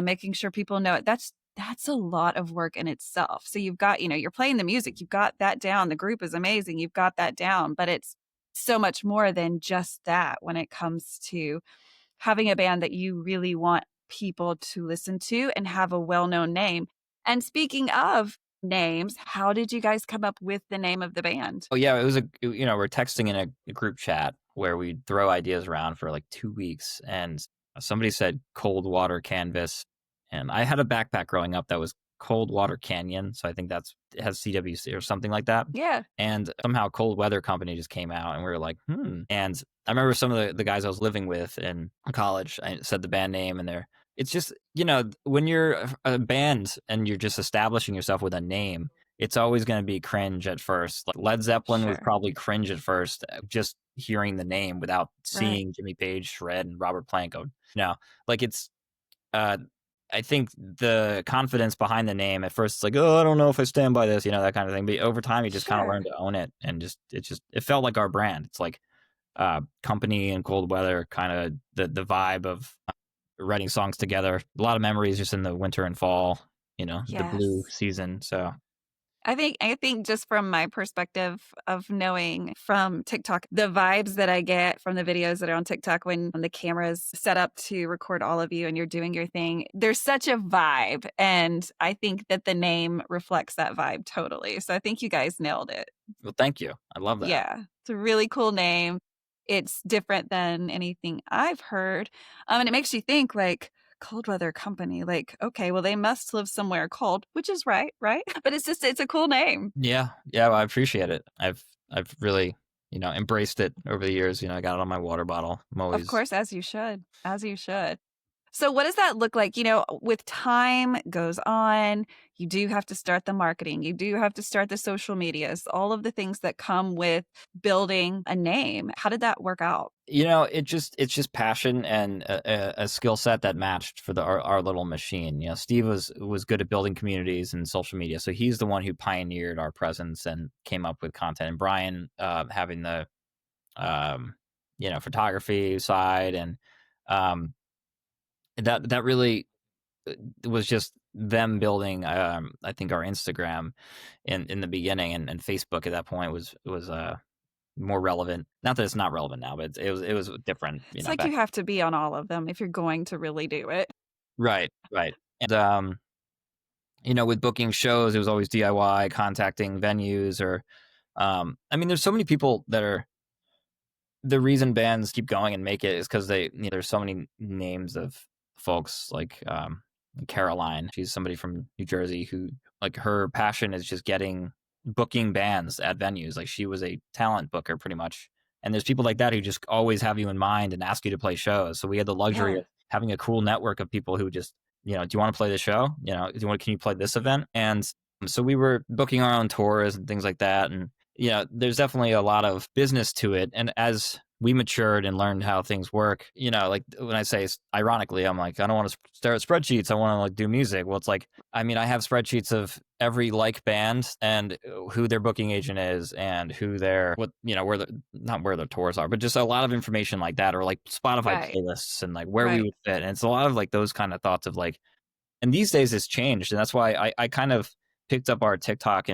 making sure people know it. That's a lot of work in itself. So you've got, you're playing the music, you've got that down. The group is amazing, you've got that down, but it's so much more than just that when it comes to having a band that you really want people to listen to and have a well-known name. And speaking of names, how did you guys come up with the name of the band? Oh yeah, it was we're texting in a group chat where we throw ideas around for like 2 weeks, and somebody said cold water canvas, and I had a backpack growing up that was cold water canyon, so I think it has CWC or something like that. Yeah, And somehow Cold Weather Company just came out, and we were like, And I remember some of the guys I was living with in college. I said the band name, and it's just when you're a band and you're just establishing yourself with a name, it's always going to be cringe at first. Like Led Zeppelin was sure. probably cringe at first, just hearing the name without Right. seeing Jimmy Page, Shred, and Robert Plant go. No, like uh, I think the confidence behind the name at first, it's like, oh, I don't know if I stand by this, that kind of thing. But over time, you just kind of learn Sure. to own it, and it felt like our brand. It's like company and cold weather, kind of the vibe of writing songs together. A lot of memories just in the winter and fall, the blue Yes. season. So I think just from my perspective of knowing from TikTok, the vibes that I get from the videos that are on TikTok when the camera's set up to record all of you and you're doing your thing, there's such a vibe. And I think that the name reflects that vibe totally. So I think you guys nailed it. well, thank you. I love that. Yeah. It's a really cool name. It's different than anything I've heard. And it makes you think like, cold weather company, like, okay, well, they must live somewhere cold, which is right, right? But it's a cool name. Yeah, yeah, well, I appreciate it. I've really embraced it over the years. I got it on my water bottle. I'm Of always course, as you should, as you should. So what does that look like? With time goes on, you do have to start the marketing, you do have to start the social medias, all of the things that come with building a name. How did that work out? it's just passion and a skill set that matched for our little machine. Steve was good at building communities and social media, so he's the one who pioneered our presence and came up with content. And Brian, having the um, photography side, and um, that really it was just them building, I think, our Instagram in the beginning, and Facebook at that point was more relevant. Not that it's not relevant now, but it was different, It's like back. you have to be on all of them if you're going to really do it. Right, right. And with booking shows, it was always DIY, contacting venues, or I mean, there's so many people that are the reason bands keep going and make it is because there's so many names of folks like Caroline. She's somebody from New Jersey who, like, her passion is just booking bands at venues. Like, she was a talent booker pretty much. And there's people like that who just always have you in mind and ask you to play shows. So we had the luxury Yeah. of having a cool network of people who just, do you want to play the show? Can you play this event? And so we were booking our own tours and things like that. And there's definitely a lot of business to it. And as we matured and learned how things work, like when I say, ironically, I'm like, I don't want to stare at spreadsheets. I want to, like, do music. Well, it's like, I mean, I have spreadsheets of every band and who their booking agent is and who not where their tours are, but just a lot of information like that, or like Spotify Right. playlists and like where we Right. would fit. And it's a lot of like those kind of thoughts of like, and these days it's changed. And that's why I kind of picked up our TikTok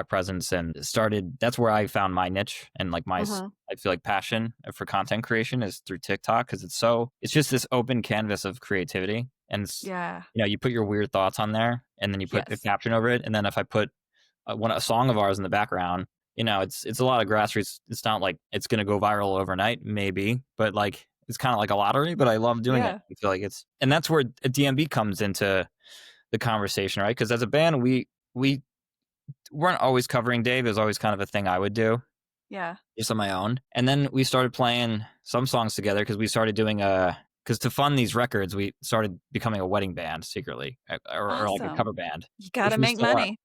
presence and started. That's where I found my niche and like my, I feel like, passion for content creation is through TikTok, because it's just this open canvas of creativity. And Yeah. you put your weird thoughts on there, and then you put a caption over it. And then if I put a song of ours in the background, it's a lot of grassroots. It's not like it's going to go viral overnight, maybe, but like, it's kind of like a lottery, but I love doing it. I feel like and that's where a DMB comes into the conversation, right? Because as a band, we weren't always covering Dave. It was always kind of a thing I would do. Yeah. Just on my own. And then we started playing some songs together because we started doing because to fund these records, we started becoming a wedding band secretly, or like a cover band. You got to we make still are. money.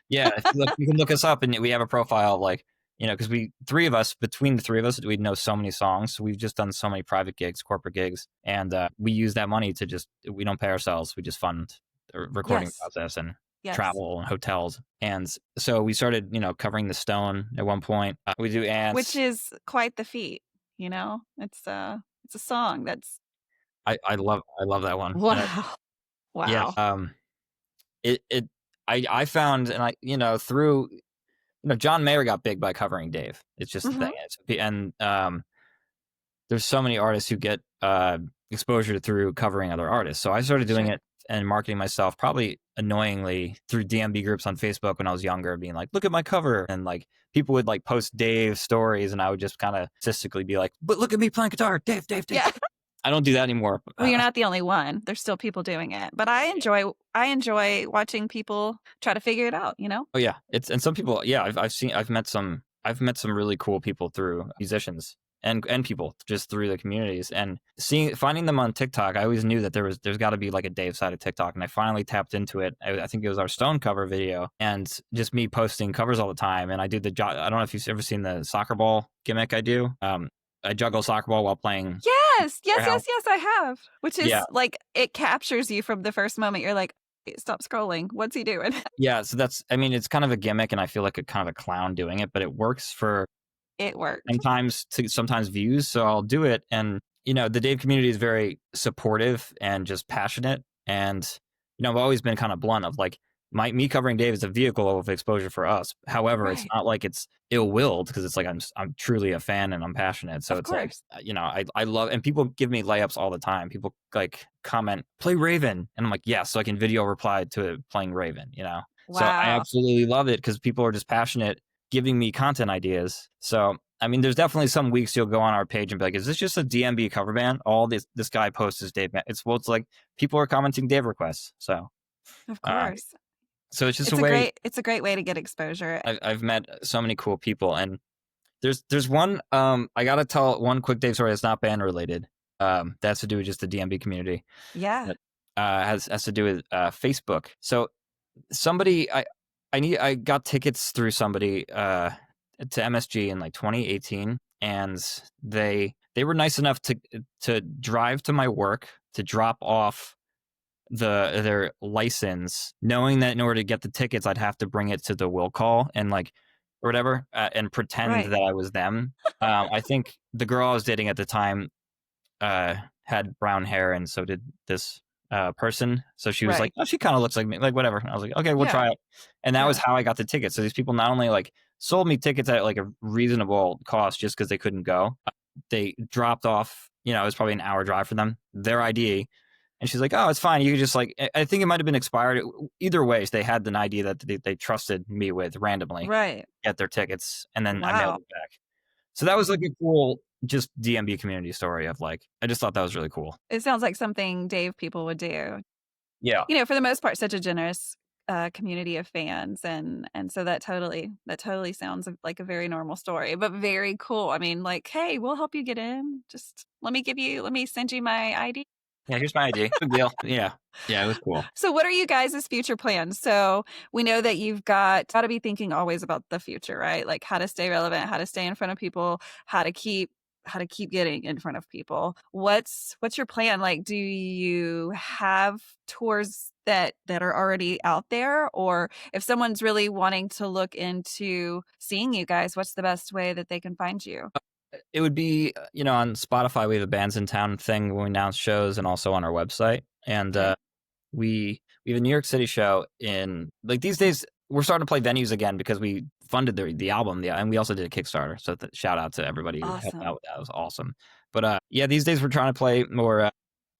Yeah. You can look us up, and we have a profile of like, because between the three of us, we know so many songs. So we've just done so many private gigs, corporate gigs. And we use that money to we don't pay ourselves. We just fund the recording process and travel and hotels. And so we started, covering The Stone at one point. We do Ants, which is quite the feat. It's a song that's. I love that one. Wow. Wow. Yeah. I found, and through, John Mayer got big by covering Dave. It's just the thing. And there's so many artists who get exposure through covering other artists. So I started doing it and marketing myself, probably annoyingly, through DMB groups on Facebook when I was younger, being like, look at my cover. And like, people would like post Dave stories, and I would just kind of statistically be like, but look at me playing guitar, Dave. Yeah. I don't do that anymore. Well, you're not the only one. There's still people doing it, but I enjoy watching people try to figure it out. Oh yeah, and some people. Yeah, I've met some really cool people through musicians and people just through the communities, and finding them on TikTok. I always knew that there's got to be like a Dave side of TikTok, and I finally tapped into it. I think it was our Stone cover video, and just me posting covers all the time. And I do I don't know if you've ever seen the soccer ball gimmick I do. I juggle soccer ball while playing. Yes, I have. Which is like, it captures you from the first moment. You're like, stop scrolling. What's he doing? Yeah, so it's kind of a gimmick, and I feel like a kind of a clown doing it, but it works for. It worked. Sometimes views, so I'll do it. And the Dave community is very supportive and just passionate. And I've always been kind of blunt of like, me covering Dave is a vehicle of exposure for us. However, it's not like it's ill-willed, because it's like I'm truly a fan and I'm passionate. So it's like, I love, and people give me layups all the time. People like comment, play Raven, and I'm like, yeah, so I can video reply to playing Raven. Wow. So I absolutely love it, because people are just passionate, giving me content ideas. So I mean, there's definitely some weeks you'll go on our page and be like, is this just a DMB cover band? All this guy posts is Dave. It's like people are commenting Dave requests. So of course. So it's just it's a great way to get exposure. I've met so many cool people, and there's one, I gotta tell one quick Dave story that's not band related. That has to do with just the DMB community. Yeah. That, has to do with Facebook. So somebody, I got tickets through somebody to MSG in like 2018, and they were nice enough to drive to my work to drop off their license, knowing that in order to get the tickets, I'd have to bring it to the will call and like, or whatever, and pretend that I was them. I think the girl I was dating at the time had brown hair, and so did this person. So she was like, Right. "Oh, she kind of looks like me," like whatever. And I was like, "Okay, we'll Yeah. try it." And that was Yeah. how I got the tickets. So these people not only like sold me tickets at like a reasonable cost just because they couldn't go, they dropped off. You know, it was probably an hour drive for them. Their ID. And she's like, "Oh, it's fine. You could just like, I think it might have been expired. Either way, they had an ID that they trusted me with randomly, Right. get their tickets, and then I mailed Wow. it back." So that was like a cool, just DMB community story of like, I just thought that was really cool. It sounds like something Dave people would do. Yeah. You know, for the most part, such a generous community of fans, and so that totally sounds like a very normal story, but very cool. I mean, like, hey, we'll help you get in. Just let me send you my ID. Yeah, here's my ID. Big deal. Yeah. Yeah, it was cool. So what are you guys' future plans? So we know that you've got to be thinking always about the future, right? Like how to stay relevant, how to stay in front of people, how to keep getting in front of people. What's your plan? Like, do you have tours that are already out there? Or if someone's really wanting to look into seeing you guys, what's the best way that they can find you? It would be, on Spotify, we have a Bands in Town thing when we announce shows and also on our website. And Okay. we have a New York City show in, like, these days, we're starting to play venues again because we funded the album. Yeah. And we also did a Kickstarter. So shout out to everybody who helped out Awesome. with that. It was awesome. But yeah, these days we're trying to play more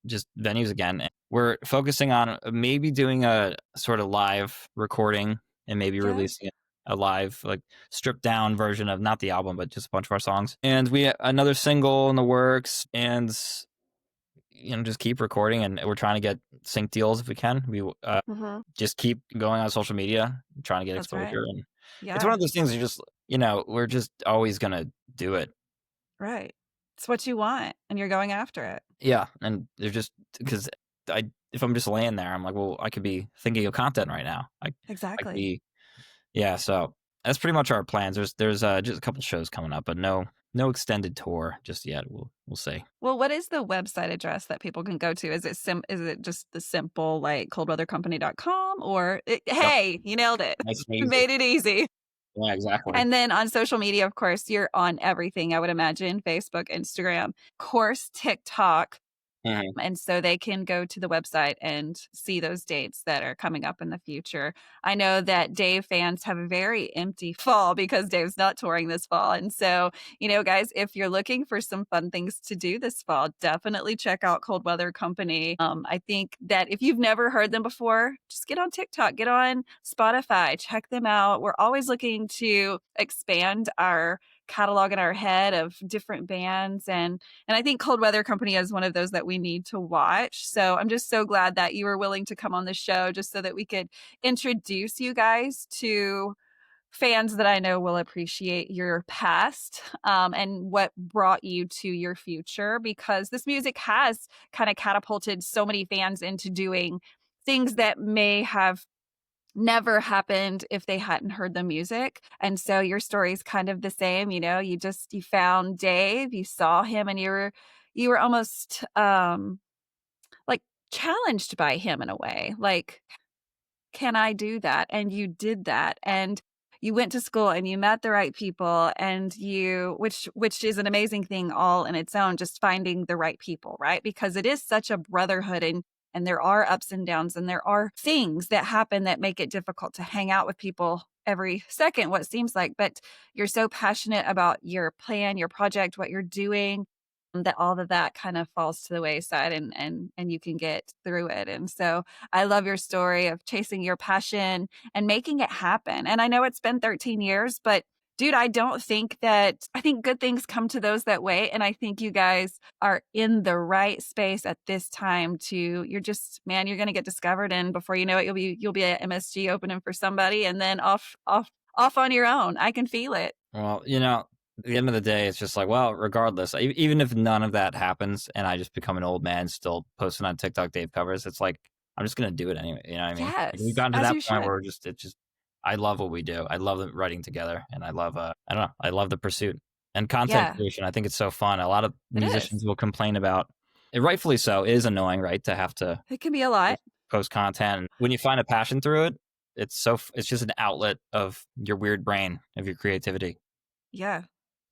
just venues again. We're focusing on maybe doing a sort of live recording and maybe Yeah. releasing a live, like, stripped down version of not the album, but just a bunch of our songs. And we another single in the works, and just keep recording. And we're trying to get sync deals if we can. We Hmm. just keep going on social media, trying to get That's right. exposure. And it's one Yeah. of those things you just, we're just always gonna do it. Right. It's what you want, and you're going after it. Yeah, and they're just because if I'm just laying there, I'm like, well, I could be thinking of content right now. I could Exactly. be, yeah. So that's pretty much our plans. There's just a couple shows coming up, but no extended tour just yet. We'll see. Well, what is the website address that people can go to? Is it just the simple like coldweathercompany.com or Yep, hey, you nailed it. nice and You easy. made it easy. Yeah, exactly. And then on social media, of course, you're on everything, I would imagine, Facebook, Instagram, of course, TikTok. Mhm. And so they can go to the website and see those dates that are coming up in the future. I know that Dave fans have a very empty fall because Dave's not touring this fall. And so, guys, if you're looking for some fun things to do this fall, definitely check out Cold Weather Company. I think that if you've never heard them before, just get on TikTok, get on Spotify, check them out. We're always looking to expand our catalog in our head of different bands, and I think Cold Weather Company is one of those that we need to watch. So I'm just so glad that you were willing to come on the show just so that we could introduce you guys to fans that I know will appreciate your past, and what brought you to your future, because this music has kind of catapulted so many fans into doing things that may have never happened if they hadn't heard the music. And so your story is kind of the same, you found Dave, you saw him, and you were almost like challenged by him in a way. Like, can I do that? And you did that. And you went to school and you met the right people, and which is an amazing thing all in its own, just finding the right people, right? Because it is such a brotherhood, and there are ups and downs, and there are things that happen that make it difficult to hang out with people every second, what seems like. But you're so passionate about your plan, your project, what you're doing, that all of that kind of falls to the wayside, and you can get through it. And so I love your story of chasing your passion and making it happen. And I know it's been 13 years, but dude, I think good things come to those that wait. And I think you guys are in the right space at this time you're just, man, you're going to get discovered. And before you know it, you'll be at MSG opening for somebody, and then off on your own. I can feel it. Well, at the end of the day, it's just like, well, regardless, even if none of that happens and I just become an old man still posting on TikTok Dave covers, it's like, I'm just going to do it anyway. You know what I mean? Like, we've Yes, gotten to as that you point should. where I love what we do. I love the writing together, and I love, I don't know, I love the pursuit and content Yeah, creation. I think it's so fun. A lot of it is. musicians will complain about it, rightfully so. It is annoying, right? To have to It can be a lot. post content. And when you find a passion through it, it's just an outlet of your weird brain, of your creativity. Yeah.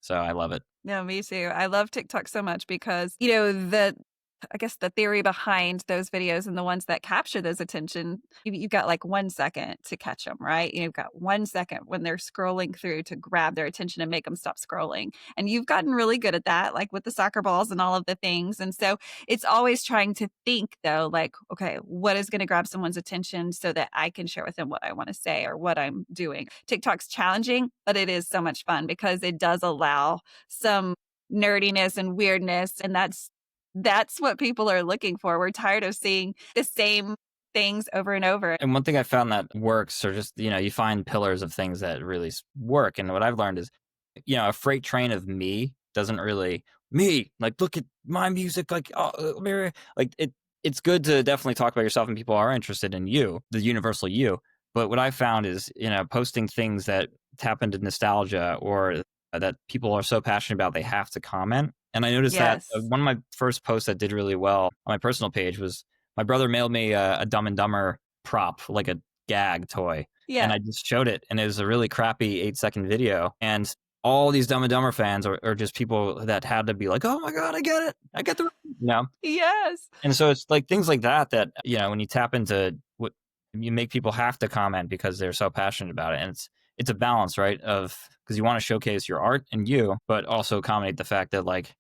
So I love it. No, me too. I love TikTok so much because, I guess the theory behind those videos and the ones that capture those attention, you've got like 1 second to catch them, right? You've got 1 second when they're scrolling through to grab their attention and make them stop scrolling. And you've gotten really good at that, like with the soccer balls and all of the things. And so it's always trying to think though, like, okay, what is going to grab someone's attention so that I can share with them what I want to say or what I'm doing. TikTok's challenging, but it is so much fun because it does allow some nerdiness and weirdness. And that's what people are looking for. We're tired of seeing the same things over and over. And one thing I found that works, or just, you find pillars of things that really work. And what I've learned is, a freight train of me doesn't really, like, look at my music, like, it's good to definitely talk about yourself and people are interested in you, the universal you. But what I found is, posting things that tap into nostalgia or that people are so passionate about, they have to comment. And I noticed that one of my first posts that did really well on my personal page was my brother mailed me a Dumb and Dumber prop, like a gag toy. Yeah. And I just showed it. And it was a really crappy 8-second video. And all these Dumb and Dumber fans are just people that had to be like, oh my God, I get it. I get the, Yes. And so it's like things like that, when you tap into what you make people have to comment because they're so passionate about it. And it's a balance, right? Because you want to showcase your art and you, but also accommodate the fact that, like,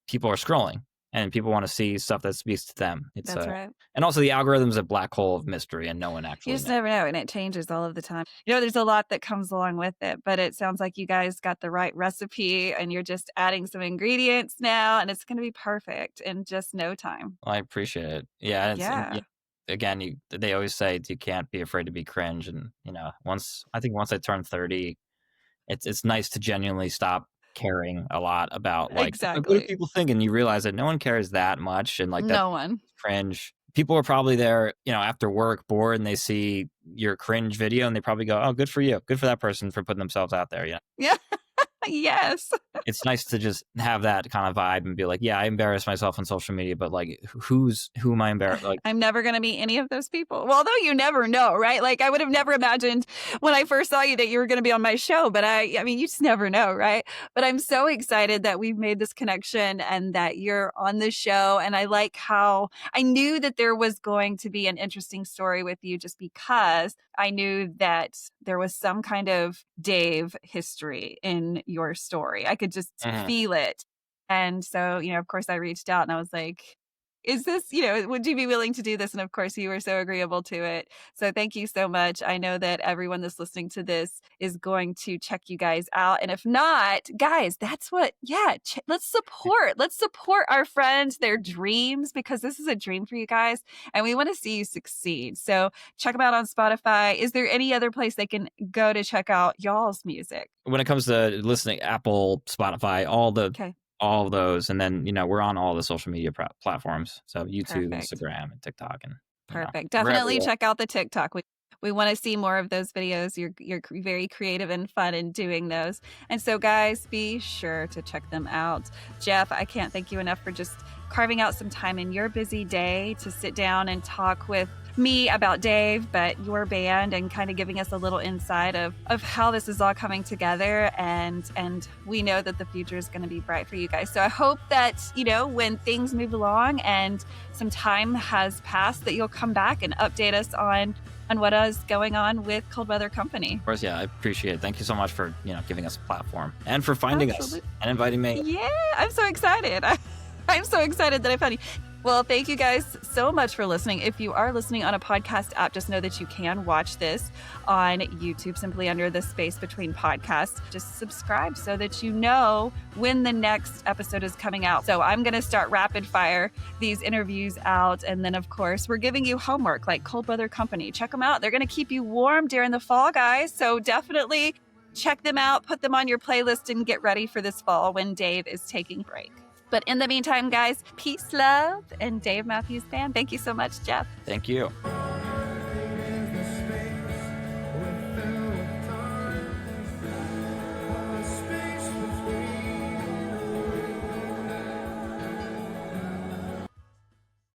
people are scrolling and people want to see stuff that speaks to them. That's right. And also the algorithm's a black hole of mystery and no one actually You just never know. And it changes all of the time. There's a lot that comes along with it, but it sounds like you guys got the right recipe and you're just adding some ingredients now and it's going to be perfect in just no time. Well, I appreciate it. Yeah. Yeah. Again, they always say you can't be afraid to be cringe. And, once I turned 30, it's nice to genuinely stop caring a lot about, like, exactly. What do people think? And you realize that no one cares that much. And like, no one. Cringe. People are probably there, after work, bored, and they see your cringe video and they probably go, oh, good for you. Good for that person for putting themselves out there. Yeah. Yes. It's nice to just have that kind of vibe and be like, yeah, I embarrass myself on social media, but like, who am I embarrassed? Like, I'm never going to meet any of those people. Well, although you never know, right? Like, I would have never imagined when I first saw you that you were going to be on my show, but I mean, you just never know, right? But I'm so excited that we've made this connection and that you're on the show. And I like how I knew that there was going to be an interesting story with you just because I knew that there was some kind of Dave history in your story. I could just feel it. And so, of course I reached out and I was like, is this, would you be willing to do this? And of course you were so agreeable to it. So thank you so much. I know that everyone that's listening to this is going to check you guys out. And if not, guys, that's what, let's support our friends, their dreams, because this is a dream for you guys and we want to see you succeed. So check them out on Spotify. Is there any other place they can go to check out y'all's music? When it comes to listening, Apple, Spotify, all of those. And then, we're on all the social media platforms. So YouTube, Instagram, and TikTok. And perfect. Definitely check out the TikTok. We want to see more of those videos. You're very creative and fun in doing those. And so guys, be sure to check them out. Jeff, I can't thank you enough for just carving out some time in your busy day to sit down and talk with me about Dave, but your band, and kind of giving us a little insight of how this is all coming together. And we know that the future is going to be bright for you guys. So I hope that, when things move along and some time has passed, that you'll come back and update us on what is going on with Cold Weather Company. Of course, yeah, I appreciate it. Thank you so much for, giving us a platform and for finding us and inviting me. Yeah, I'm so excited. I'm so excited that I found you. Well, thank you guys so much for listening. If you are listening on a podcast app, just know that you can watch this on YouTube simply under the space between podcasts. Just subscribe so that you know when the next episode is coming out. So I'm going to start rapid fire these interviews out. And then, of course, we're giving you homework like Cold Weather Company. Check them out. They're going to keep you warm during the fall, guys. So definitely check them out, put them on your playlist, and get ready for this fall when Dave is taking a break. But in the meantime, guys, peace, love, and Dave Matthews Band. Thank you so much, Jeff. Thank you.